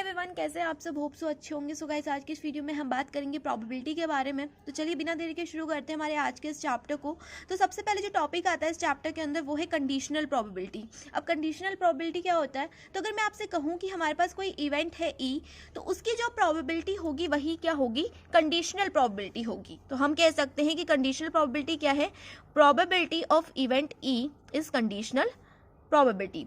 Everyone, कैसे आप सब? होप सो अच्छे होंगे। सो गाइस, आज की इस वीडियो में हम बात करेंगे प्रोबेबिलिटी के बारे में। तो चलिए बिना देरी के शुरू करते हैं हमारे आज के इस चैप्टर को। तो सबसे पहले जो टॉपिक आता है इस चैप्टर के अंदर वो है कंडीशनल प्रोबेबिलिटी। अब कंडीशनल प्रोबेबिलिटी क्या होता है? तो अगर मैं आपसे कहूँ कि हमारे पास कोई इवेंट है ई, तो उसकी जो प्रोबेबिलिटी होगी वही क्या होगी? कंडीशनल प्रोबेबिलिटी होगी। तो हम कह सकते हैं कि कंडीशनल प्रोबेबिलिटी क्या है? Probability of event E is conditional probability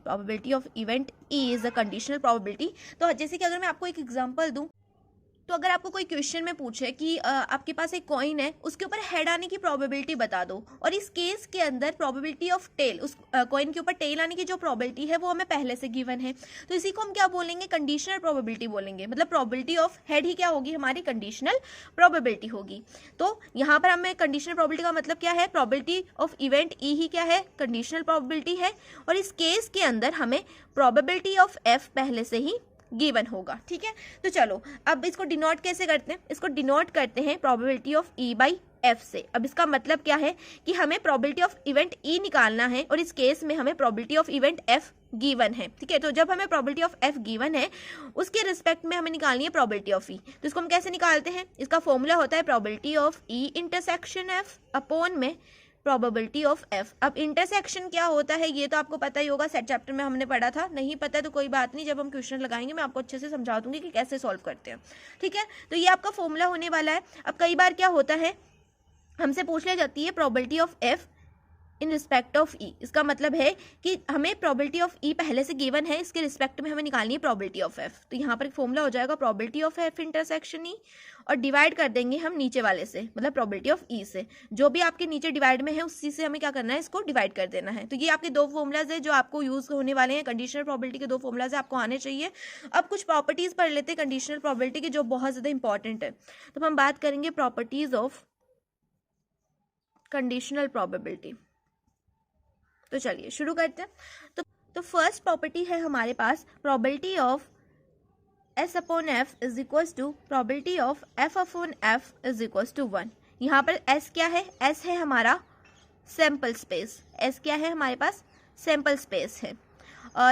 of event E is a conditional probability। तो जैसे कि अगर मैं आपको एक एग्जांपल दूं, तो अगर आपको कोई क्वेश्चन में पूछे कि आपके पास एक कॉइन है, उसके ऊपर हेड आने की प्रोबेबिलिटी बता दो, और इस केस के अंदर प्रोबेबिलिटी ऑफ टेल, उस कॉइन के ऊपर टेल आने की जो प्रोबेबिलिटी है वो हमें पहले से गिवन है, तो इसी को हम क्या बोलेंगे? कंडीशनल प्रोबेबिलिटी बोलेंगे। मतलब प्रोबेबिलिटी ऑफ हेड ही क्या होगी? हमारी कंडीशनल प्रोबेबिलिटी होगी। तो यहाँ पर हमें कंडीशनल प्रोबेबिलिटी का मतलब क्या है? प्रोबेबिलिटी ऑफ इवेंट ई ही क्या है? कंडीशनल प्रोबेबिलिटी है, और इस केस के अंदर हमें प्रोबेबिलिटी ऑफ एफ पहले से ही गिवन होगा। ठीक है, तो चलो अब इसको डिनोट कैसे करते हैं? इसको डिनोट करते हैं probability of E by F से। अब इसका मतलब क्या है कि हमें प्रोबेबिलिटी ऑफ इवेंट ई निकालना है, और इस केस में हमें probability of event F given है। ठीक है, तो जब हमें प्रोबेबिलिटी ऑफ एफ गिवन है, उसके रिस्पेक्ट में हमें निकालनी है प्रोबेबिलिटी ऑफ ई। तो इसको हम कैसे निकालते हैं? इसका फॉर्मूला होता है probability of E intersection F upon में प्रोबेबिलिटी ऑफ एफ। अब इंटरसेक्शन क्या होता है ये तो आपको पता ही होगा, सेट चैप्टर में हमने पढ़ा था। नहीं पता तो कोई बात नहीं, जब हम क्वेश्चन लगाएंगे मैं आपको अच्छे से समझा दूंगी कि कैसे सॉल्व करते हैं। ठीक है, तो ये आपका फॉर्मूला होने वाला है। अब कई बार क्या होता है, हमसे पूछ ले जाती है probability of F in respect of E. इसका मतलब है कि हमें प्रोबेबिलिटी ऑफ ई पहले से गिवन है, इसके रिस्पेक्ट में हमें निकालनी है प्रोबेबिलिटी ऑफ एफ। तो यहाँ पर एक फॉर्मूला हो जाएगा probability of F intersection E, और डिवाइड कर देंगे हम नीचे वाले से, मतलब प्रोबेबिलिटी ऑफ ई से। जो भी आपके नीचे डिवाइड में है उसी से हमें क्या करना है? इसको डिवाइड कर देना है। तो ये आपके दो फॉर्मूलाज है जो आपको यूज होने वाले हैं। कंडीशनल प्रोबेबिलिटी के दो फॉर्मूलाज आपको आने चाहिए। अब कुछ प्रॉपर्टीज पढ़ लेते हैं कंडीशनल प्रोबेबिलिटी की, जो बहुत ज्यादा इंपॉर्टेंट है। तो हम बात करेंगे प्रॉपर्टीज ऑफ कंडीशनल प्रोबेबिलिटी। तो चलिए शुरू करते हैं। तो फर्स्ट प्रॉपर्टी है हमारे पास probability of S upon F is equal to probability of F upon F is equal to 1। यहाँ पर एस क्या है? एस है हमारा सैंपल स्पेस। एस क्या है? हमारे पास सैंपल स्पेस है।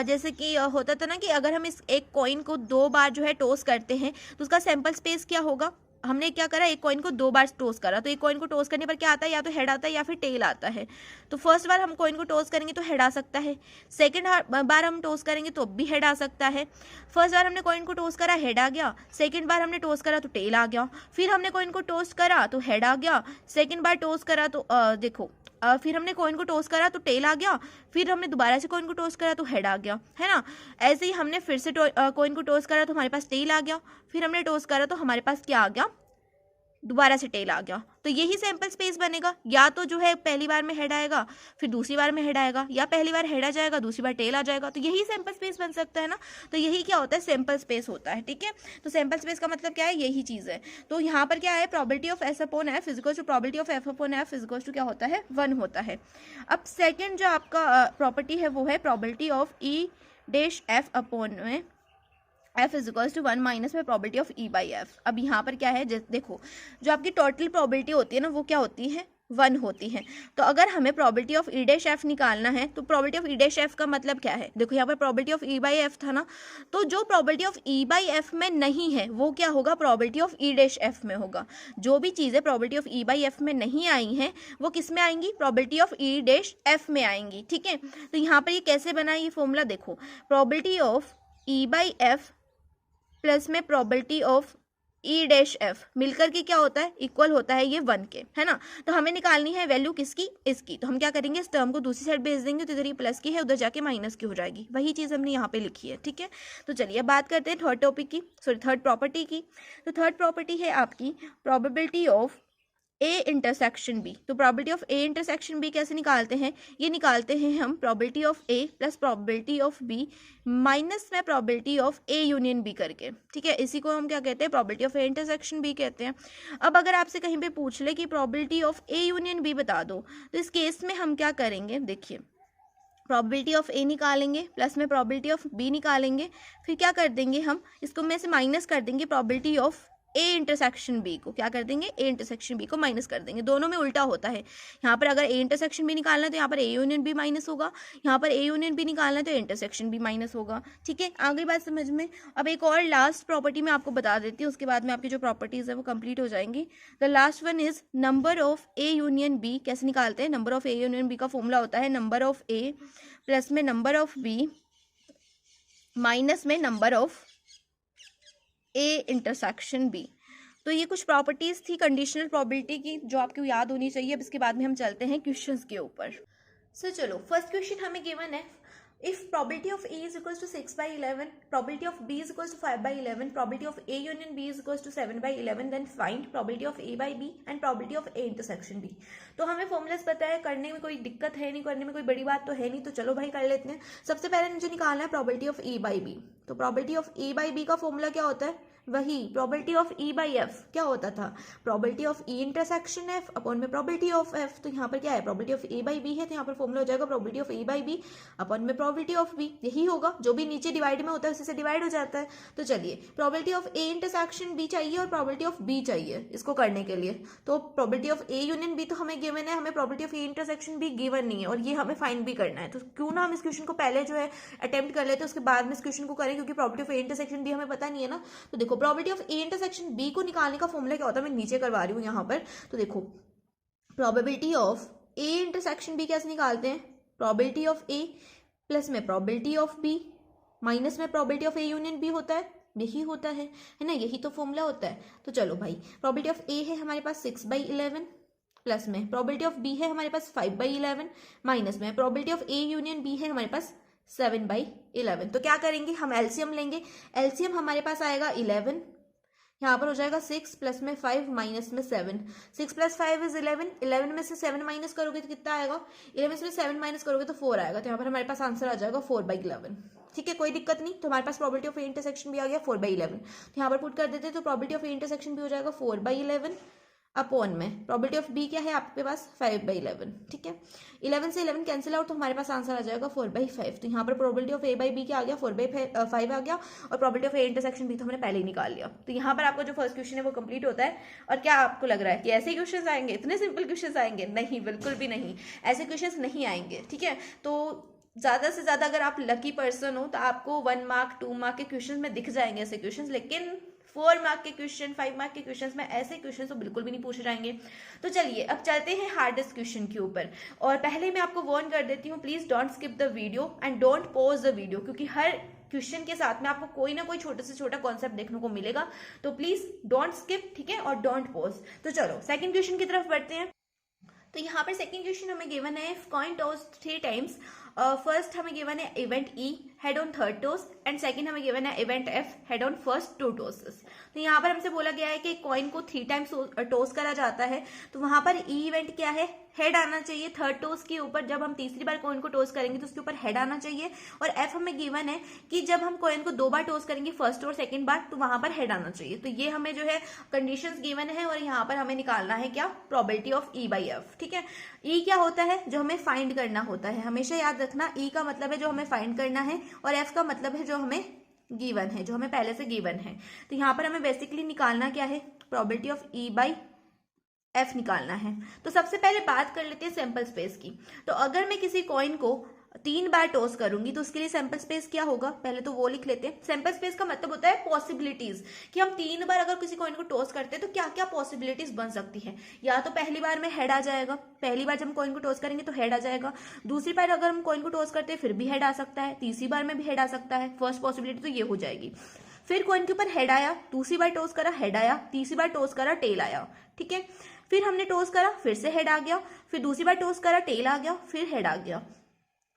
जैसे कि होता था ना कि अगर हम इस एक कॉइन को 2 बार जो है टॉस करते हैं तो उसका सैंपल स्पेस क्या होगा? हमने क्या करा, एक कॉइन को 2 बार टॉस करा, तो एक कॉइन को टॉस करने पर क्या आता है? या तो हेड आता है या फिर टेल आता है। तो फर्स्ट बार हम कॉइन को टॉस करेंगे तो हेड आ सकता है, सेकंड बार हम टॉस करेंगे तो भी हेड आ सकता है। फर्स्ट बार हमने कॉइन को टॉस करा, हेड आ गया। सेकंड बार हमने टॉस करा तो टेल आ गया। फिर हमने कॉइन को टॉस करा तो हेड आ गया। सेकंड बार टॉस करा तो फिर हमने कॉइन को टॉस करा तो टेल आ गया। फिर हमने दोबारा से कॉइन को टॉस करा तो हेड आ गया, है ना। ऐसे ही हमने फिर से कॉइन को टॉस करा तो हमारे पास टेल आ गया। फिर हमने टॉस करा तो हमारे पास क्या आ गया? दोबारा से टेल आ गया। तो यही सैंपल स्पेस बनेगा। या तो जो है पहली बार में हेड आएगा, फिर दूसरी बार में हेड आएगा, या पहली बार हेड आ जाएगा, दूसरी बार टेल आ जाएगा। तो यही सैंपल स्पेस बन सकता है ना। तो यही क्या होता है? सैंपल स्पेस होता है। ठीक है, तो सैंपल स्पेस का मतलब क्या है? यही चीज है। तो यहाँ पर क्या है? Probability of S upon F is equal to probability of F upon F is equal to क्या होता है? 1 होता है। अब सेकेंड जो आपका प्रॉपर्टी है वो है probability of E dash F upon में F is equals to 1 minus में probability of E by F. अब यहाँ पर क्या है? देखो, जो आपकी टोटल प्रोबेबिलिटी होती है ना वो क्या होती है? 1 होती है। तो अगर हमें probability of E dash F निकालना है तो probability of E dash F का मतलब क्या है? देखो यहाँ पर probability of E by F था ना, तो जो probability of E by F में नहीं है वो क्या होगा? Probability of E dash F में होगा। जो भी चीज़ें probability of E by F में नहीं आई हैं वो किस में आएंगी? Probability of E dash F में आएंगी। ठीक है, तो यहाँ पर ये कैसे बना ये फॉर्मूला? देखो, probability of E by F plus में probability of E dash F मिलकर के क्या होता है? इक्वल होता है ये 1 के, है ना। तो हमें निकालनी है वैल्यू किसकी? इसकी। तो हम क्या करेंगे? इस टर्म को दूसरी साइड भेज देंगे, तो इधर ये प्लस की है, उधर जाके माइनस की हो जाएगी। वही चीज़ हमने यहाँ पे लिखी है। ठीक है, तो चलिए बात करते हैं थर्ड टॉपिक की, थर्ड प्रॉपर्टी की। तो थर्ड प्रॉपर्टी है आपकी probability of A intersection B. तो probability of A intersection B कैसे निकालते हैं? ये निकालते हैं हम probability of A plus probability of B minus में probability of A union B करके। ठीक है, इसी को हम क्या कहते हैं? Probability of A intersection B कहते हैं। अब अगर आपसे कहीं पे पूछ ले कि probability of A union B बता दो, तो इस केस में हम क्या करेंगे? देखिए, प्रोबेबिलिटी ऑफ ए निकालेंगे प्लस में प्रोबेबिलिटी ऑफ बी निकालेंगे, फिर क्या कर देंगे हम? इसको में से माइनस कर देंगे probability of A intersection B को, क्या कर देंगे, ए इंटरसेक्शन बी को माइनस कर देंगे। दोनों में उल्टा होता है, यहाँ पर अगर ए इंटरसेक्शन बी निकालना है तो यहाँ पर ए यूनियन बी माइनस होगा, यहाँ पर ए यूनियन बी निकालना है तो ए इंटरसेक्शन बी माइनस होगा। ठीक है, आगे बात समझ में। अब एक और लास्ट प्रॉपर्टी मैं आपको बता देती हूँ, उसके बाद में आपकी जो प्रॉपर्टीज है वो कंप्लीट हो जाएंगी। The last one is number of A union B. कैसे निकालते हैं, number of A union B का फॉर्मूला होता है नंबर ऑफ ए प्लस में नंबर ऑफ बी माइनस में number of A intersection B. तो ये कुछ प्रॉपर्टीज थी कंडीशनल प्रोबेबिलिटी की जो आपको याद होनी चाहिए। अब इसके बाद में हम चलते हैं क्वेश्चंस के ऊपर। सो चलो, फर्स्ट क्वेश्चन हमें गिवन है, if probability of A is equals to 6/11, probability of B is equals to 5/11, probability of A union B is equals to 7/11, then find probability of A by B and probability of A intersection B। तो हमें formulas पता है, करने में कोई दिक्कत है नहीं, करने में कोई बड़ी बात तो है नहीं, तो चलो भाई कर लेते हैं। सबसे पहले मुझे निकालना है probability of A by B। तो probability of A by B का फॉर्मूला क्या होता है, वही probability of E by F। क्या होता था, probability of E intersection F upon में probability of F। तो यहाँ पर क्या है, probability of A by B है, तो यहाँ पर फॉर्मूला हो जाएगा probability of A by B upon में probability of B। यही होगा, जो भी नीचे डिवाइड में होता है उसी से डिवाइड हो जाता है। तो चलिए, probability of A intersection B चाहिए और probability of B चाहिए इसको करने के लिए। तो probability of A union B तो हमें गिवन है, हमें probability of A intersection B given नहीं है, और ये हमें फाइंड भी करना है। तो क्यों ना हम इस क्वेश्चन को पहले जो है अटेम्प्ट कर लेते हैं, उसके बाद में इस क्वेश्चन को करें, क्योंकि probability of A intersection B हमें पता नहीं है ना। तो देखो, probability of A intersection B को निकालने का फॉर्मूला क्या होता है, मैं नीचे करवा रही हूँ यहाँ पर। तो देखो, probability of A intersection B कैसे निकालते हैं, probability of A प्लस में probability of B माइनस में probability of A union B होता है, यही होता है ना, यही तो फॉर्मूला होता है। तो चलो भाई, probability of A है हमारे पास 6/11 प्लस में probability of B है हमारे पास 5/11 माइनस में probability of A union B है हमारे पास 7/11। तो क्या करेंगे, हम एलसीएम लेंगे। एलसीएम हमारे पास आएगा 11, यहाँ पर हो जाएगा 6 प्लस में 5 माइनस में 7। 6 प्लस 5 इज 11, 11 में से 7 माइनस करोगे तो कितना आएगा, 11 में से 7 माइनस करोगे तो 4 आएगा। तो यहाँ पर हमारे पास आंसर आ जाएगा 4/11। ठीक है, कोई दिक्कत नहीं। तो हमारे पास प्रोबेबिलिटी ऑफ ए इंटरसेक्शन भी आ गया 4/11। तो यहाँ पर पुट कर देते हैं, तो प्रोबेबिलिटी ऑफ ए इंटरसेक्शन भी हो जाएगा 4/11 अपॉन में प्रोबेबिलिटी ऑफ बी क्या है आपके पास 5/11। ठीक है, 11 से 11 कैंसिल आउट, तो हमारे पास आंसर आ जाएगा 4/5। तो यहाँ पर probability of A by B क्या आ गया, 4/5 आ गया, और probability of A intersection B तो हमने पहले ही निकाल लिया। तो यहाँ पर आपका जो फर्स्ट क्वेश्चन है वो कंप्लीट होता है। और क्या आपको लग रहा है कि ऐसे क्वेश्चन आएंगे, इतने सिंपल क्वेश्चन आएंगे? नहीं, बिल्कुल भी नहीं, ऐसे क्वेश्चन नहीं आएंगे। ठीक है, तो ज़्यादा से ज़्यादा अगर आप लकी पर्सन हो तो आपको 1 मार्क 2 मार्क के क्वेश्चन में दिख जाएंगे ऐसे क्वेश्चन, लेकिन 4 मार्क के क्वेश्चन 5 मार्क के क्वेश्चन में ऐसे क्वेश्चन तो बिल्कुल भी नहीं पूछे जाएंगे। तो चलिए अब चलते हैं हार्डेस्ट क्वेश्चन के ऊपर। और पहले मैं आपको वार्न कर देती हूँ, please don't skip the video and don't pause the video, क्योंकि हर क्वेश्चन के साथ में आपको कोई ना कोई छोटे से छोटा कॉन्सेप्ट देखने को मिलेगा। तो प्लीज डोंट स्किप, ठीक है, और डोंट पॉज। तो चलो सेकंड क्वेश्चन की तरफ बढ़ते हैं। तो यहाँ पर सेकंड क्वेश्चन हमें गिवन है, if coin tossed 3 times, first हमें गिवन है event E head on third toss and second हमें गिवन है event F head on first 2 tosses. तो यहाँ पर हमसे बोला गया है कि कॉइन को 3 टाइम्स टॉस करा जाता है, तो वहां पर ई इवेंट क्या है, हेड आना चाहिए। थर्ड टॉस के ऊपर जब हम तीसरी बार कॉइन को टॉस करेंगे तो उसके ऊपर हेड आना चाहिए। और एफ हमें गिवन है कि जब हम कॉइन को 2 बार टॉस करेंगे, फर्स्ट और सेकंड बार, तो वहां पर हेड आना चाहिए। तो ये हमें जो है कंडीशंस गिवन है, और यहाँ पर हमें निकालना है क्या, probability of E by F. ठीक है, ई क्या होता है, जो हमें फाइंड करना होता है, हमेशा याद रखना। ई का मतलब है जो हमें फाइंड करना है, और एफ का मतलब है जो हमें गिवन है, जो हमें पहले से गिवन है। तो यहाँ पर हमें बेसिकली निकालना क्या है, probability of E by F निकालना है। तो सबसे पहले बात कर लेते हैं सैंपल स्पेस की। तो अगर मैं किसी कॉइन को 3 बार टॉस करूंगी तो उसके लिए सैंपल स्पेस क्या होगा, पहले तो वो लिख लेते हैं। सैंपल स्पेस का मतलब होता है पॉसिबिलिटीज, कि हम 3 बार अगर किसी कॉइन को टॉस करते हैं तो क्या क्या पॉसिबिलिटीज बन सकती है। या तो पहली बार में हेड आ जाएगा, पहली बार जब हम कॉइन को टॉस करेंगे तो हेड आ जाएगा। दूसरी बार अगर हम कॉइन को टॉस करते हैं फिर भी हेड आ सकता है, तीसरी बार में भी हेड आ सकता है। फर्स्ट पॉसिबिलिटी तो ये हो जाएगी। फिर कॉइन के ऊपर हेड आया, दूसरी बार टॉस करा हेड आया, तीसरी बार टॉस करा टेल आया। ठीक है, फिर हमने टॉस करा फिर से हेड आ गया, फिर दूसरी बार टॉस करा टेल आ गया, फिर हेड आ गया।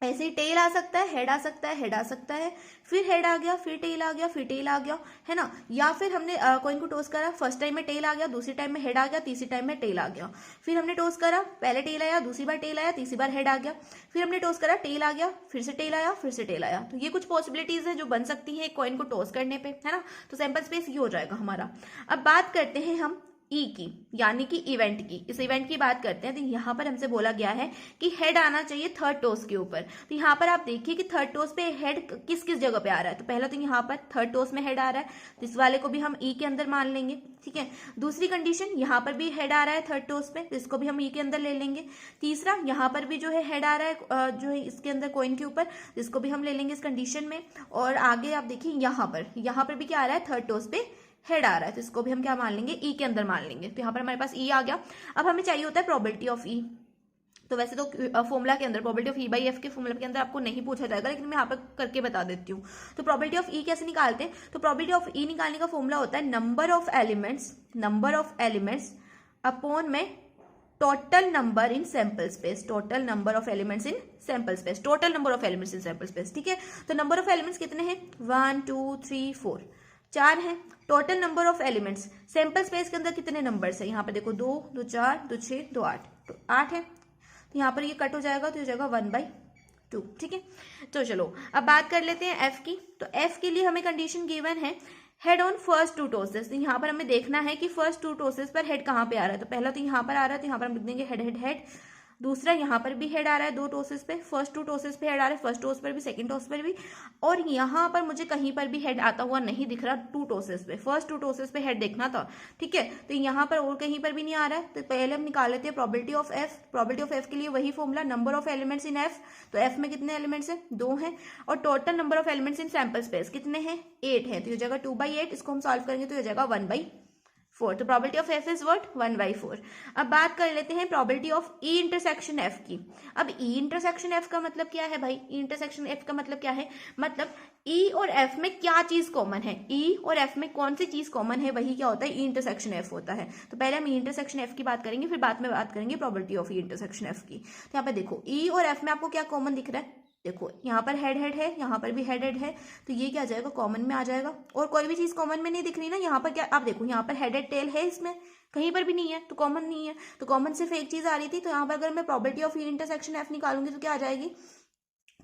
ऐसे ही टेल आ सकता है, हेड आ सकता है, हेड आ सकता है, फिर हेड आ गया, फिर टेल आ गया, फिर टेल आ गया, है ना। या फिर हमने कॉइन को टॉस करा, फर्स्ट टाइम में टेल आ गया, दूसरी टाइम में हेड आ गया, तीसरी टाइम में टेल आ गया। फिर हमने टॉस करा, पहले टेल आया, दूसरी बार टेल आया, तीसरी बार हेड आ गया। फिर हमने टॉस करा, टेल आ गया, फिर से टेल आया, फिर से टेल आया। तो ये कुछ पॉसिबिलिटीज है जो बन सकती है कॉइन को टॉस करने पे, है ना। तो सैंपल स्पेस ये हो जाएगा हमारा। अब बात करते हैं हम ई की, यानी कि इवेंट की। इस इवेंट की बात करते हैं तो यहाँ पर हमसे बोला गया है कि हेड आना चाहिए थर्ड टोस के ऊपर। तो यहाँ पर आप देखिए कि थर्ड टोस पे हेड किस किस जगह पे आ रहा है। तो पहला तो यहाँ पर थर्ड टोस में हेड आ रहा है, तो इस वाले को भी हम ई के अंदर मान लेंगे, ठीक है। दूसरी कंडीशन, यहाँ पर भी हेड आ रहा है थर्ड टोस पे, तो इसको भी हम ई के अंदर ले लेंगे। तीसरा, यहाँ पर भी जो है हेड आ रहा है जो है इसके अंदर कॉइन के ऊपर, इसको भी हम ले लेंगे इस कंडीशन में। और आगे आप देखिए यहाँ पर भी क्या आ रहा है, थर्ड टोस पे हेड आ रहा है, तो इसको भी हम क्या मान लेंगे, ई के अंदर मान लेंगे। तो यहाँ पर हमारे पास ई आ गया। अब हमें चाहिए होता है प्रोबेबिलिटी ऑफ ई। तो वैसे तो फॉर्मूला के अंदर probability of E by F के फॉर्मूला के अंदर आपको नहीं पूछा जाएगा, लेकिन मैं यहाँ पर करके बता देती हूँ। तो प्रोबेबिलिटी ऑफ ई कैसे निकालते हैं, तो प्रोबेबिलिटी ऑफ ई निकालने का फॉर्मूला होता है नंबर ऑफ एलिमेंट्स अपॉन में total number in sample space, total number of elements in sample space, total number of elements in sample space, ठीक है। तो नंबर ऑफ एलिमेंट्स कितने हैं, 1 2 3 4, 4 है। Total number of elements sample space के अंदर कितने नंबर्स है, यहाँ पे देखो 2 2 4 2 6 2 8, तो 8 है। तो यहाँ पर ये कट हो जाएगा, तो हो जाएगा 1/2, ठीक है। तो चलो अब बात कर लेते हैं एफ की। तो एफ के लिए हमें कंडीशन गिवन है हेड ऑन फर्स्ट टू टोसेस। तो यहाँ पर हमें देखना है कि फर्स्ट टू टोसेस पर हेड कहाँ पे आ रहा है। तो पहला तो यहाँ पर आ रहा है, तो यहाँ पर हम लिख देंगे हेड हेड हेड। दूसरा, यहाँ पर भी हेड आ रहा है 2 टोसेस पे, फर्स्ट 2 टोसेस पे हेड आ रहा है, फर्स्ट टोस पर भी, सेकंड टोस पर भी। और यहाँ पर मुझे कहीं पर भी हेड आता हुआ नहीं दिख रहा 2 टोसेस पे, फर्स्ट 2 टोसेस पे हेड देखना था, ठीक है। तो यहाँ पर और कहीं पर भी नहीं आ रहा है। तो पहले हम निकाल लेते हैं probability of F. Probability of F के लिए वही formula, number of elements in F. तो एफ में कितने एलिमेंट्स हैं, 2 हैं। और total number of elements in sample space कितने हैं, 8 है। तो ये जगह 2/8, इसको हम सॉल्व करेंगे तो ये जगह 1/4। तो probability of F is what, 1/4। अब बात कर लेते हैं probability of E intersection F की। अब ई इंटरसेक्शन एफ का मतलब क्या है भाई, ई इंटरसेक्शन एफ का मतलब क्या है, मतलब ई और एफ में क्या चीज कॉमन है, ई और एफ में कौन सी चीज कॉमन है, वही क्या होता है, ई इंटरसेक्शन एफ होता है। तो पहले हम ई इंटरसेक्शन एफ की बात करेंगे, फिर बाद में बात करेंगे probability of E intersection F की। तो यहाँ पे देखो ई और एफ में आपको क्या कॉमन दिख रहा है, देखो यहाँ पर हेड हेड है, यहाँ पर भी हेड हेड है, तो ये क्या आ जाएगा, कॉमन में आ जाएगा। और कोई भी चीज कॉमन में नहीं दिख रही ना, यहाँ पर क्या, आप देखो यहाँ पर हेड हेड टेल है, इसमें कहीं पर भी नहीं है, तो कॉमन नहीं है। तो कॉमन सिर्फ एक चीज आ रही थी। तो यहाँ पर अगर मैं प्रोबेबिलिटी ऑफ इंटरसेक्शन एफ निकालूंगी तो क्या आ जाएगी,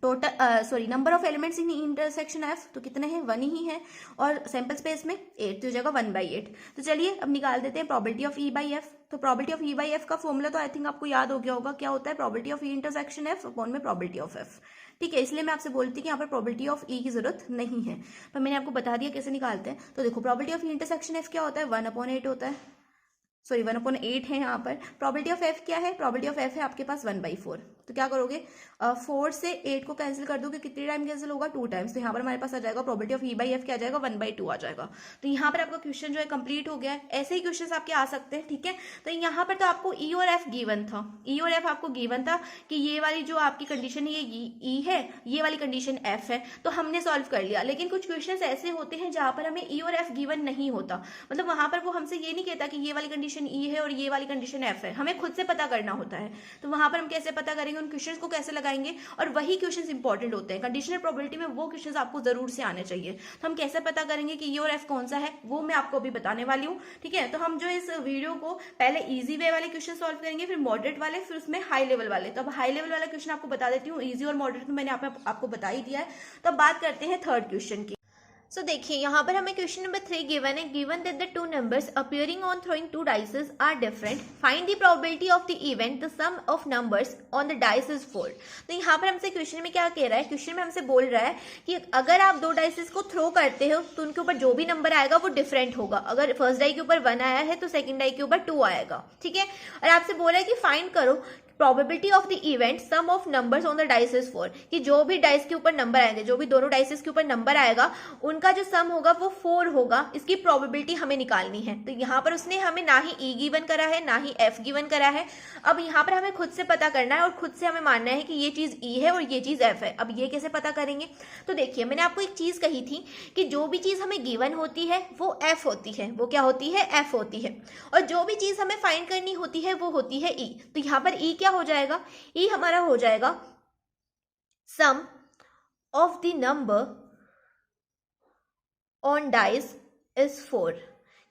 total number of elements in intersection F, तो कितने हैं, 1 ही है। और सैंपल स्पेस में 8, तो जगह 1/8। तो चलिए अब निकाल देते हैं probability of E by F. तो probability of E by F का फॉर्मूला तो आई थिंक आपको याद हो गया होगा, क्या होता है, probability of E intersection F upon में प्रोबेबिलिटी ऑफ एफ, ठीक है। इसलिए मैं आपसे बोलती कि यहाँ पर प्रोबेबिलिटी ऑफ ई की जरूरत नहीं है, पर मैंने आपको बता दिया कैसे निकालते हैं। तो देखो प्रोबेबिलिटी ऑफ इंटरसेक्शन एफ क्या होता है, 1/8 होता है, सॉरी 1/8 है यहाँ पर। प्रोबेबिलिटी ऑफ एफ क्या है, प्रोबेबिलिटी ऑफ एफ है आपके पास 1/4। तो क्या करोगे, 4 से 8 को कैंसिल कर दोगे, कितने टाइम कैंसिल होगा, 2 टाइम्स। तो यहाँ पर हमारे पास आ जाएगा probability of E by F क्या आ जाएगा, 1/2 आ जाएगा। तो यहाँ पर आपका क्वेश्चन जो है कंप्लीट हो गया है। ऐसे ही क्वेश्चन आपके आ सकते हैं, ठीक है। तो यहाँ पर तो आपको ई और एफ गिवन था, ई और एफ आपको गिवन था कि ये वाली जो आपकी कंडीशन है ये ई है, ये वाली कंडीशन एफ है, तो हमने सॉल्व कर लिया। लेकिन कुछ क्वेश्चन ऐसे होते हैं जहां पर हमें ई और एफ गिवन नहीं होता, मतलब वहां पर वो हमसे ये नहीं कहता कि ये वाली कंडीशन ई है और ये वाली कंडीशन एफ है, हमें खुद से पता करना होता है। तो वहां पर हम कैसे पता करेंगे, उन क्वेश्चंस को कैसे लगाएंगे, और वही क्वेश्चंस इंपॉर्टेंट होते हैं। कंडीशनल प्रोबेबिलिटी में वो क्वेश्चंस आपको जरूर से आने चाहिए। तो हम कैसे पता करेंगे कि ये और एफ कौन सा है, वो मैं आपको अभी बताने वाली हूँ, ठीक है। तो हम जो इस वीडियो को पहले इजी वे वाले क्वेश्चन सॉल्व करेंगे, फिर मॉडरेट वाले, फिर उसमें हाई लेवल वाले। तो अब हाई लेवल वाला क्वेश्चन आपको बता देती हूँ, इजी और मॉडरेट में मैंने आपको बता ही दिया है। तो अब बात करते हैं थर्ड क्वेश्चन की। सो देखिए यहाँ पर हमें क्वेश्चन नंबर 3 गिवन है, given that the 2 numbers appearing on throwing 2 dices are different, find the probability of the event the sum of numbers on the dice is 4। तो यहाँ पर हमसे क्वेश्चन में क्या कह रहा है, क्वेश्चन में हमसे बोल रहा है कि अगर आप 2 डाइसेस को थ्रो करते हो तो उनके ऊपर जो भी नंबर आएगा वो डिफरेंट होगा। अगर फर्स्ट डाई के ऊपर 1 आया है तो सेकंड डाई के ऊपर 2 आएगा, ठीक है। और आपसे बोला है कि फाइंड करो probability of the event sum of numbers on the dice is 4, कि जो भी डाइस के ऊपर नंबर आएंगे, जो भी दोनों डाइसेस के ऊपर नंबर आएगा उनका जो सम होगा वो 4 होगा, इसकी प्रोबेबिलिटी हमें निकालनी है। तो यहाँ पर उसने हमें ना ही ई गिवन करा है ना ही एफ गिवन करा है। अब यहाँ पर हमें खुद से पता करना है और खुद से हमें मानना है कि ये चीज ई है और ये चीज एफ है। अब ये कैसे पता करेंगे, तो देखिए मैंने आपको एक चीज कही थी कि जो भी चीज हमें गिवन होती है वो एफ होती है, वो क्या होती है, एफ होती है। और जो भी चीज हमें फाइंड करनी होती है वो होती है ई। तो यहाँ पर ई क्या हो जाएगा, ई हमारा हो जाएगा sum of the number on dice is 4,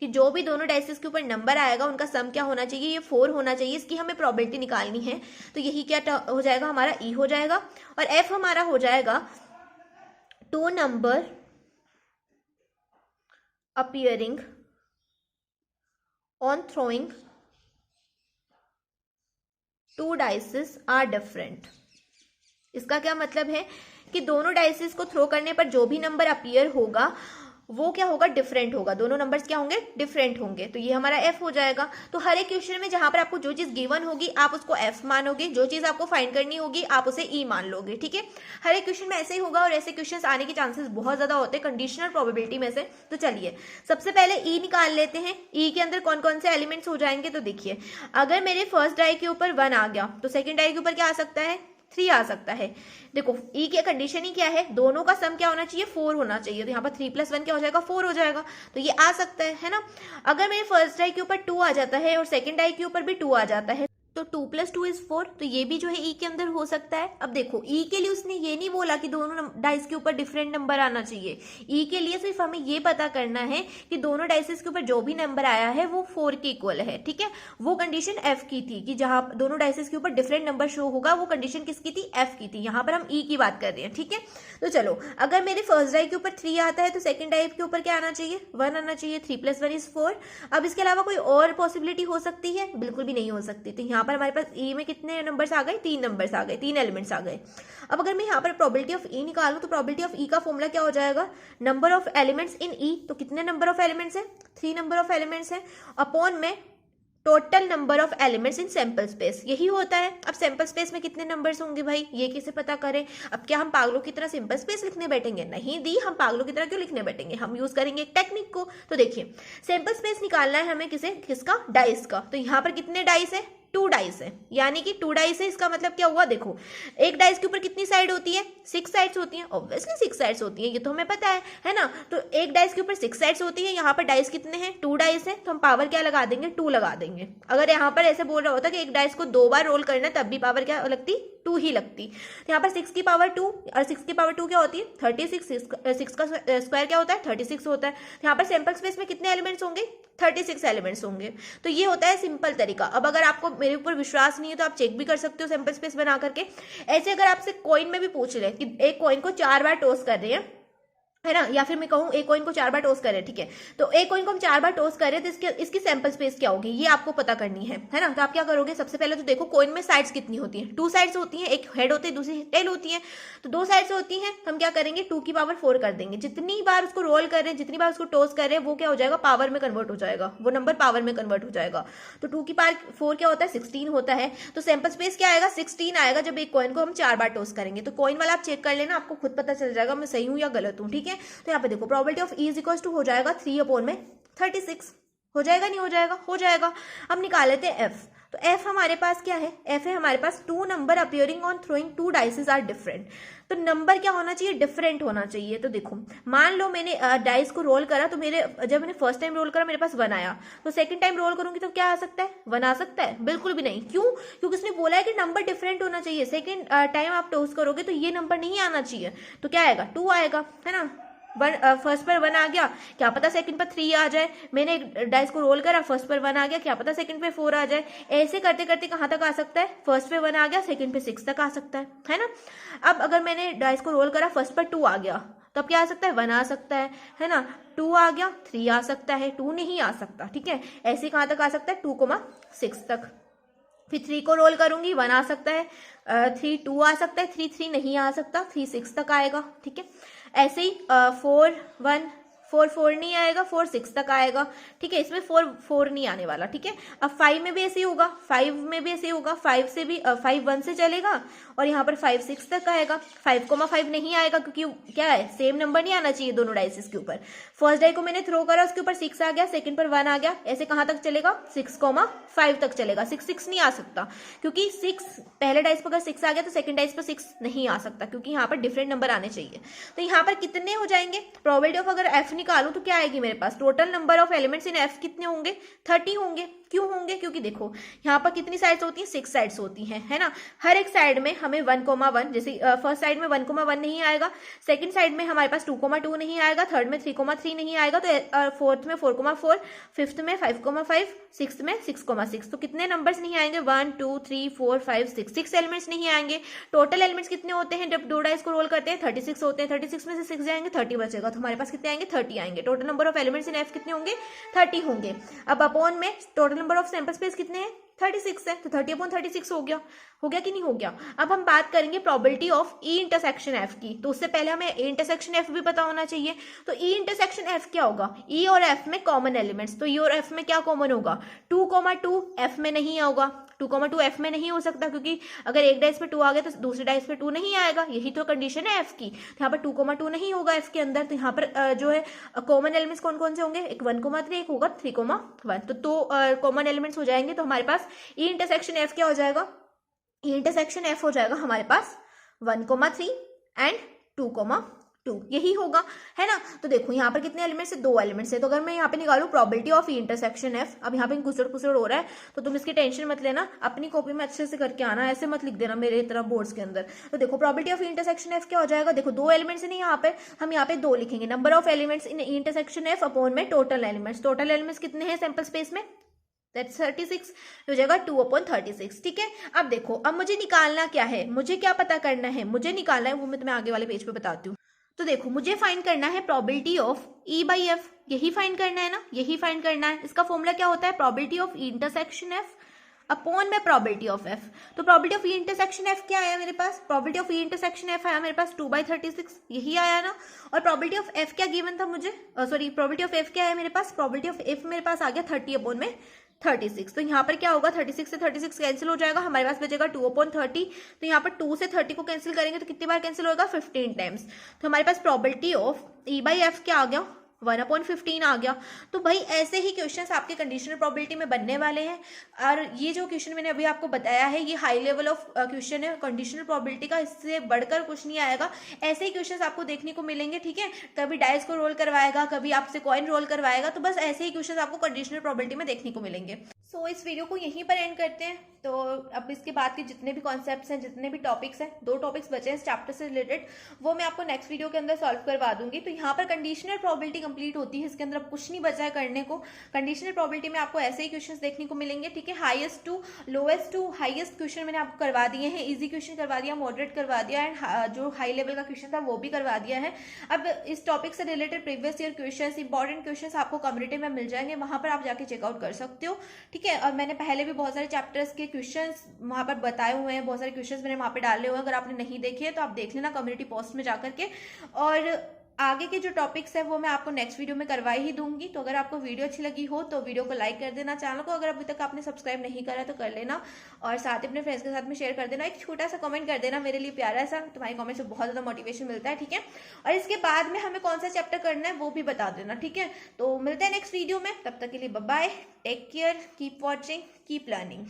कि जो भी दोनों डाइसेस के ऊपर नंबर आएगा उनका सम क्या होना चाहिए, ये 4 होना चाहिए, इसकी हमें प्रोबेबिलिटी निकालनी है। तो यही क्या हो जाएगा, हमारा ई हो जाएगा। और एफ हमारा हो जाएगा 2 number appearing on throwing two dices are different. इसका क्या मतलब है कि दोनों डाइसेस को थ्रो करने पर जो भी नंबर अपीयर होगा वो क्या होगा, डिफरेंट होगा। दोनों नंबर्स क्या होंगे, डिफरेंट होंगे। तो ये हमारा एफ हो जाएगा। तो हर एक क्वेश्चन में जहां पर आपको जो चीज गिवन होगी आप उसको एफ मानोगे, जो चीज आपको फाइंड करनी होगी आप उसे ई मान लोगे। ठीक है, हर एक क्वेश्चन में ऐसे ही होगा और ऐसे क्वेश्चन आने के चांसेस बहुत ज्यादा होते हैं कंडीशनल प्रोबेबिलिटी में से। तो चलिए सबसे पहले ई निकाल लेते हैं। ई के अंदर कौन कौन से एलिमेंट्स हो जाएंगे, तो देखिए अगर मेरे फर्स्ट डाई के ऊपर 1 आ गया तो सेकेंड डाई के ऊपर क्या आ सकता है, 3 आ सकता है। देखो ई की कंडीशन ही क्या है, दोनों का सम क्या होना चाहिए, 4 होना चाहिए। तो यहाँ पर 3 + 1 क्या हो जाएगा, 4 हो जाएगा। तो ये आ सकता है ना। अगर मेरे फर्स्ट डाई के ऊपर 2 आ जाता है और सेकंड डाई के ऊपर भी 2 आ जाता है तो 2 + 2 = 4। तो ये भी जो है ई के अंदर हो सकता है। अब देखो ई के लिए उसने ये नहीं बोला कि दोनों डाइस के ऊपर डिफरेंट नंबर आना चाहिए। ई के लिए सिर्फ हमें ये पता करना है कि दोनों डाइसेस के ऊपर जो भी नंबर आया है वो 4 के इक्वल है। ठीक है, वो कंडीशन एफ की थी कि जहां दोनों डाइसेस के ऊपर डिफरेंट नंबर शो होगा, वो कंडीशन किसकी थी, एफ की थी। यहाँ पर हम ई की बात कर रहे हैं। ठीक है, तो चलो अगर मेरे फर्स्ट डाई के ऊपर 3 आता है तो सेकंड डाई के ऊपर क्या आना चाहिए, 1 आना चाहिए। 3 + 1 = 4। अब इसके अलावा कोई और पॉसिबिलिटी हो सकती है, बिल्कुल भी नहीं हो सकती। तो यहाँ पर हमारे पास ई में कितने नंबर्स आ गए, 3 नंबर्स आ गए, 3 एलिमेंट्स आ गए। अब अगर मैं यहाँ पर प्रोबेबिलिटी ऑफ ई निकालूं तो प्रोबेबिलिटी ऑफ ई का फॉर्मूला क्या हो जाएगा, नंबर ऑफ एलिमेंट्स इन ई। तो कितने नंबर ऑफ एलिमेंट्स है, 3 नंबर ऑफ एलिमेंट्स है, अपॉन में total number of elements in sample space. यही होता है। अब सैंपल स्पेस में कितने नंबर्स होंगे भाई, ये कैसे पता करें। अब क्या हम पागलों की तरह सैंपल स्पेस लिखने बैठेंगे, नहीं दी, हम पागलों की तरह क्यों लिखने बैठेंगे, हम यूज करेंगे एक टेक्निक को। तो देखिए सैंपल स्पेस निकालना है हमें किसका, डाइस का। तो यहाँ पर कितने डाइस है, 2 डाइस है, यानी कि 2 डाइस है। इसका मतलब क्या हुआ, देखो एक डाइस के ऊपर कितनी साइड होती है, 6 साइड्स होती हैं। ऑब्वियसली 6 साइड्स होती हैं, ये तो हमें पता है ना। तो एक डाइस के ऊपर 6 साइड्स होती है, यहाँ पर डाइस कितने हैं, 2 डाइस है। तो हम पावर क्या लगा देंगे, 2 लगा देंगे। अगर यहाँ पर ऐसे बोल रहा होता कि एक डाइस को 2 बार रोल करना है तब भी पावर क्या लगती, 2 ही लगती। तो यहाँ पर 6 की पावर 2 और 6 की पावर 2 क्या होती है, 36। 6 का स्क्वायर क्या होता है, 36 होता है। यहाँ पर सैंपल स्पेस में कितने एलिमेंट्स होंगे, 36 एलिमेंट्स होंगे। तो ये होता है सिंपल तरीका। अब अगर आपको मेरे ऊपर विश्वास नहीं है तो आप चेक भी कर सकते हो सैंपल स्पेस बना करके। ऐसे अगर आपसे कॉइन में भी पूछ ले कि एक कॉइन को 4 बार टॉस कर रहे हैं, है ना, या फिर मैं कहूँ एक कॉइन को 4 बार टॉस करें, ठीक है, तो एक कॉइन को हम 4 बार टॉस करें तो इसकी सैंपल स्पेस क्या होगी ये आपको पता करनी है ना। तो आप क्या करोगे, सबसे पहले तो देखो कॉइन में साइड्स कितनी होती हैं, 2 साइड्स होती हैं, एक हेड होती है दूसरी टेल होती है। तो 2 साइड्स होती हैं, हम क्या करेंगे 2 की पावर 4 कर देंगे। जितनी बार उसको रोल कर रहे हैं, जितनी बार उसको टॉस कर रहे हैं, वो क्या हो जाएगा, पावर में कन्वर्ट हो जाएगा, वो नंबर पावर में कन्वर्ट हो जाएगा। तो 2 की पावर 4 क्या होता है, 16 होता है। तो सैंपल स्पेस क्या आएगा, 16 आएगा जब एक कॉइन को हम 4 बार टॉस करेंगे। तो कॉइन वाला आप चेक कर लेना, आपको खुद पता चल जाएगा मैं सही हूं या गलत हूं। ठीक है, तो यहाँ पे देखो प्रोबेबिलिटी ऑफ ई = हो जाएगा 3/36। हो जाएगा, नहीं हो जाएगा, हो जाएगा। अब निकाल लेते हैं एफ। तो एफ हमारे पास क्या है, एफ है हमारे पास 2 number appearing on throwing 2 dices are different. तो नंबर क्या होना चाहिए, डिफरेंट होना चाहिए। तो देखो मान लो मैंने डाइस को रोल करा, तो जब मैंने फर्स्ट टाइम रोल करा मेरे पास 1 आया, तो सेकंड टाइम रोल करूंगी तो क्या आ सकता है, 1 आ सकता है, बिल्कुल भी नहीं। क्यों, क्योंकि उसने बोला है कि नंबर डिफरेंट होना चाहिए। सेकंड टाइम आप टॉस करोगे तो ये नंबर नहीं आना चाहिए, तो क्या आएगा, 2 आएगा, है ना। फर्स्ट पर 1 आ गया, क्या पता सेकंड पर 3 आ जाए। मैंने डाइस को रोल करा, फर्स्ट पर 1 आ गया, क्या पता सेकंड पे 4 आ जाए। ऐसे करते करते कहां तक आ सकता है, फर्स्ट पे 1 आ गया, सेकंड पे 6 तक आ सकता है ना। अब अगर मैंने डाइस को रोल करा, फर्स्ट पर 2 आ गया, तो अब क्या आ सकता है, 1 आ सकता है ना। 2 आ गया, 3 आ सकता है, 2 नहीं आ सकता। ठीक है, ऐसे कहां तक आ सकता है, 2,6 तक। फिर 3 को रोल करूंगी, 1 आ सकता है, 3 2 आ सकता है, 3 नहीं आ सकता, 3 6 तक आएगा। ठीक है, ऐसे ही 4 1 4 4 नहीं आएगा, 4 6 तक आएगा। ठीक है, इसमें 4 4 नहीं आने वाला। ठीक है, अब 5 में भी ऐसे ही होगा, 5 में भी ऐसे ही होगा, 5 से भी 5 1 से चलेगा और यहाँ पर 5 6 तक आएगा। 5,5 नहीं आएगा क्योंकि क्या है, सेम नंबर नहीं आना चाहिए दोनों डाइसेस के ऊपर। फर्स्ट डाई को मैंने थ्रो करा, उसके ऊपर 6 आ गया, सेकंड पर 1 आ गया, ऐसे कहां तक चलेगा, 6,5 तक चलेगा। 6 6 नहीं आ सकता क्योंकि 6 पहले डाइस पर अगर 6 आ गया तो सेकंड डाइस पर 6 नहीं आ सकता, क्योंकि यहाँ पर डिफरेंट नंबर आने चाहिए। तो यहाँ पर कितने हो जाएंगे, प्रोबेबिलिटी ऑफ अगर एफ निकालू तो क्या आएगी मेरे पास, total number of elements in F कितने होंगे, 30 होंगे। क्यों होंगे? क्योंकि देखो यहाँ पर कितनी साइड्स होती हैं, 6 साइड्स होती हैं, है ना। हर एक साइड में हमें 1,1, जैसे फर्स्ट साइड में 1,1 नहीं आएगा, सेकंड साइड में हमारे पास 2,2 नहीं आएगा, थर्ड में 3,3 नहीं आएगा, तो फोर्थ में 4,4, फिफ्थ में 5,5, सिक्स्थ में 6,6। तो कितने नंबर्स नहीं आएंगे? 1 2 3 4 5 6, 6 एलिमेंट्स नहीं आएंगे। टोटल एलिमेंट्स कितने होते हैं जब 2 डाइस को रोल करते हैं? 36 होते हैं। 36 में से 6 जाएंगे, 30 बचेगा, तो हमारे पास कितने आएंगे? 30 आएंगे। Total number of elements in F कितने होंगे? 30 होंगे। अब अपॉन में total number of sample space कितने हैं? 36 है, तो 30/36 हो गया कि नहीं हो गया? अब हम बात करेंगे probability of E intersection F की। तो उससे पहले हमें ए इंटरसेक्शन एफ भी पता होना चाहिए। तो ई इंटरसेक्शन एफ क्या होगा? ई और एफ में कॉमन एलिमेंट्स, तो ई और एफ में क्या कॉमन होगा? 2,2 एफ में नहीं होगा, 2,2 एफ में नहीं हो सकता, क्योंकि अगर एक डाइस पे 2 आ गया तो दूसरे डाइस पे 2 नहीं आएगा, यही तो कंडीशन है एफ की। यहाँ पर 2,2 नहीं होगा एफ के अंदर, तो यहाँ पर जो है कॉमन एलिमेंट्स कौन कौन से होंगे? एक 1,3, एक होगा 3,1। तो कॉमन एलिमेंट्स हो जाएंगे, तो हमारे पास ई इंटरसेक्शन एफ क्या हो जाएगा? ई इंटरसेक्शन एफ हो जाएगा हमारे पास 1,3 एंड 2,2, यही होगा, है ना। तो देखो यहाँ पर कितने एलिमेंट्स है? 2 एलिमेंट्स है। तो अगर मैं यहाँ पे निकालू probability of E intersection F, अब यहाँ पे गुसड़ पुसड़ हो रहा है तो तुम इसकी टेंशन मत लेना, अपनी कॉपी में अच्छे से करके आना, ऐसे मत लिख देना मेरे तरह बोर्ड्स के अंदर। तो देखो probability of E intersection F क्या हो जाएगा? देखो 2 एलिमेंट्स है यहाँ पे, हम यहाँ पे 2 लिखेंगे, number of elements in E intersection F upon में टोटल एलिमेंट्स। टोटल एलिमेंट्स कितने हैं सैंपल स्पेस में? दैट्स 36, हो जाएगा 2/36, ठीक है। अब देखो, अब मुझे निकालना क्या है, मुझे क्या पता करना है? मुझे निकालना है, वो मैं तुम्हें आगे वाले पेज पे बताती हूँ। तो देखो मुझे फाइंड करना है probability of E by F, यही फाइंड करना है ना, यही फाइंड करना है। इसका फॉर्मूला क्या होता है? Probability of E intersection F upon में प्रोबेबिलिटी ऑफ एफ। तो probability of E intersection F क्या आया मेरे पास? Probability of E intersection F आया मेरे पास 2/36, यही आया ना। और प्रोबेबिलिटी ऑफ एफ क्या गिवन था मुझे? सॉरी, प्रोबेबिलिटी ऑफ एफ क्या आया मेरे पास? प्रोबेबिलिटी ऑफ एफ मेरे पास आ गया 30/36। तो यहाँ पर क्या होगा? 36 से 36 कैंसिल हो जाएगा, हमारे पास बचेगा 2/30। तो यहाँ पर 2 से 30 को कैंसिल करेंगे तो कितनी बार कैंसिल होगा? 15 टाइम्स। तो हमारे पास probability of E by F क्या आ गया? 1/15 आ गया। तो भाई ऐसे ही क्वेश्चंस आपके कंडीशनल प्रोबेबिलिटी में बनने वाले हैं। और ये जो क्वेश्चन मैंने अभी आपको बताया है, ये हाई लेवल ऑफ क्वेश्चन है कंडीशनल प्रोबेबिलिटी का, इससे बढ़कर कुछ नहीं आएगा। ऐसे ही क्वेश्चंस आपको देखने को मिलेंगे, ठीक है। कभी डाइस को रोल करवाएगा, कभी आपसे कॉइन रोल करवाएगा, तो बस ऐसे ही क्वेश्चंस आपको कंडीशनल प्रोबेबिलिटी में देखने को मिलेंगे। सो इस वीडियो को यहीं पर एंड करते हैं। तो अब इसके बाद के जितने भी कॉन्सेप्ट्स हैं, जितने भी टॉपिक्स हैं, 2 टॉपिक्स बचे हैं इस चैप्टर से रिलेटेड, वो मैं आपको नेक्स्ट वीडियो के अंदर सॉल्व करवा दूंगी। तो यहाँ पर कंडीशनल प्रोबेबिलिटी कंप्लीट होती है, इसके अंदर अब कुछ नहीं बचा है करने को। कंडीशनल प्रोबेबिलिटी में आपको ऐसे ही क्वेश्चंस देखने को मिलेंगे, ठीक है। Highest to lowest to highest question मैंने आपको करवा दिए हैं, इजी क्वेश्चन करवा दिया, मॉडरेट करवा दिया, एंड जो हाई लेवल का क्वेश्चन था वो भी करवा दिया है। अब इस टॉपिक से related previous year question, important question आपको कम्युनिटी में मिल जाएंगे, वहां पर आप जाके चेकआउट कर सकते हो, ठीक है। और मैंने पहले भी बहुत सारे चैप्टर्स के क्वेश्चंस वहां पर बताए हुए हैं, बहुत सारे क्वेश्चंस मैंने वहां पे डाले हुए हैं, अगर आपने नहीं देखे तो आप देख लेना कम्युनिटी पोस्ट में जाकर के। और आगे के जो टॉपिक्स है वो मैं आपको नेक्स्ट वीडियो में करवा ही दूंगी। तो अगर आपको वीडियो अच्छी लगी हो तो वीडियो को लाइक कर देना, चैनल को अगर अभी तक आपने सब्सक्राइब नहीं करा तो कर लेना, और साथ ही अपने फ्रेंड्स के साथ में शेयर कर देना। एक छोटा सा कमेंट कर देना, मेरे लिए प्यारा सा, तुम्हारे कमेंट से बहुत ज्यादा मोटिवेशन मिलता है, ठीक है। और इसके बाद में हमें कौन सा चैप्टर करना है वो भी बता देना, ठीक है। तो मिलते हैं नेक्स्ट वीडियो में, तब तक के लिए bye bye, take care, keep watching, keep learning.